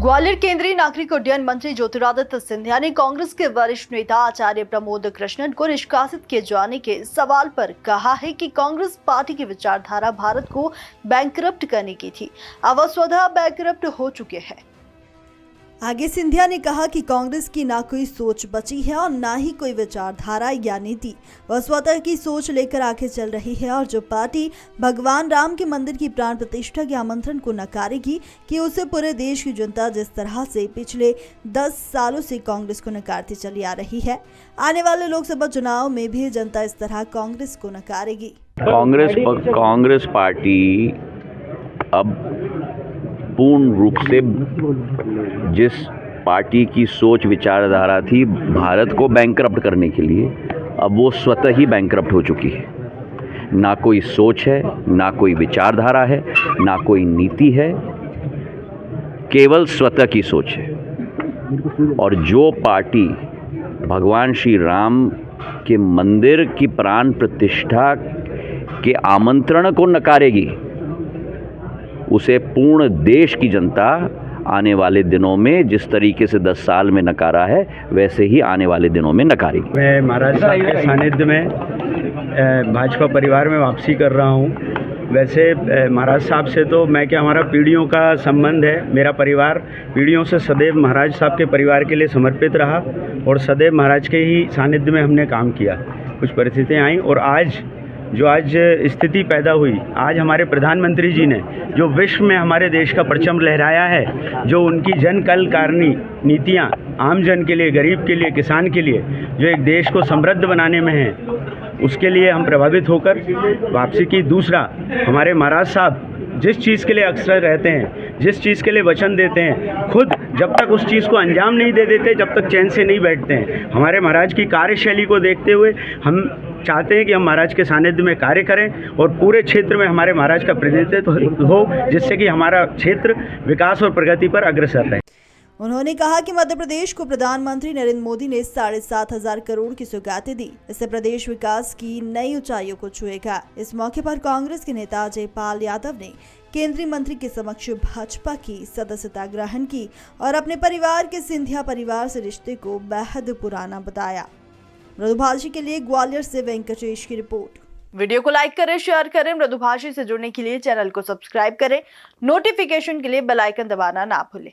ग्वालियर केंद्रीय नागरिक उड्डयन मंत्री ज्योतिरादित्य सिंधिया ने कांग्रेस के वरिष्ठ नेता आचार्य प्रमोद कृष्णन को निष्कासित किए जाने के सवाल पर कहा है कि कांग्रेस पार्टी की विचारधारा भारत को बैंकरप्ट करने की थी। अब वह स्वतः बैंकरप्ट हो चुके हैं। आगे सिंधिया ने कहा कि कांग्रेस की ना कोई सोच बची है और ना ही कोई विचारधारा या नीति। वह स्वतः की सोच लेकर आगे चल रही है और जो पार्टी भगवान राम के मंदिर की प्राण प्रतिष्ठा के आमंत्रण को नकारेगी कि उसे पूरे देश की जनता जिस तरह से पिछले 10 सालों से कांग्रेस को नकारती चली आ रही है, आने वाले लोकसभा चुनाव में भी जनता इस तरह कांग्रेस को नकारेगी। कांग्रेस पार्टी अब पूर्ण रूप से जिस पार्टी की सोच विचारधारा थी भारत को बैंकरप्ट करने के लिए, अब वो स्वतः ही बैंकरप्ट हो चुकी है। ना कोई सोच है, ना कोई विचारधारा है, ना कोई नीति है, केवल स्वतः की सोच है। और जो पार्टी भगवान श्री राम के मंदिर की प्राण प्रतिष्ठा के आमंत्रण को नकारेगी, उसे पूर्ण देश की जनता आने वाले दिनों में जिस तरीके से 10 साल में नकारा है वैसे ही आने वाले दिनों में नकारेगी। मैं महाराज साहब के सानिध्य में भाजपा परिवार में वापसी कर रहा हूँ। वैसे महाराज साहब से तो मैं क्या, हमारा पीढ़ियों का संबंध है। मेरा परिवार पीढ़ियों से सदैव महाराज साहब के परिवार के लिए समर्पित रहा और सदैव महाराज के ही सानिध्य में हमने काम किया। कुछ परिस्थितियाँ आई और आज स्थिति पैदा हुई, आज हमारे प्रधानमंत्री जी ने जो विश्व में हमारे देश का परचम लहराया है, जो उनकी जन कल्याणकारी नीतियाँ आम जन के लिए, गरीब के लिए, किसान के लिए, जो एक देश को समृद्ध बनाने में हैं, उसके लिए हम प्रभावित होकर वापसी की। दूसरा, हमारे महाराज साहब जिस चीज़ के लिए अक्सर रहते हैं, जिस चीज़ के लिए वचन देते हैं, खुद जब तक उस चीज़ को अंजाम नहीं दे देते, जब तक चैन से नहीं बैठते हैं। हमारे महाराज की कार्यशैली को देखते हुए हम चाहते हैं कि हम महाराज के सानिध्य में कार्य करें और पूरे क्षेत्र में हमारे महाराज का प्रतिनिधित्व हो, जिससे कि हमारा क्षेत्र विकास और प्रगति पर अग्रसर रहे। उन्होंने कहा कि मध्य प्रदेश को प्रधानमंत्री नरेंद्र मोदी ने 7,500 करोड़ की सौगातें दी। इससे प्रदेश विकास की नई ऊंचाइयों को छुएगा। इस मौके पर कांग्रेस के नेता जयपाल यादव ने केंद्रीय मंत्री के समक्ष भाजपा की सदस्यता ग्रहण की और अपने परिवार के सिंधिया परिवार से रिश्ते को बेहद पुराना बताया। मृदुभाषी के लिए ग्वालियर से वेंकटेश की रिपोर्ट। वीडियो को लाइक करें, शेयर करें। मृदुभाषी से जुड़ने के लिए चैनल को सब्सक्राइब करें। नोटिफिकेशन के लिए बेल आइकन दबाना ना भूलें।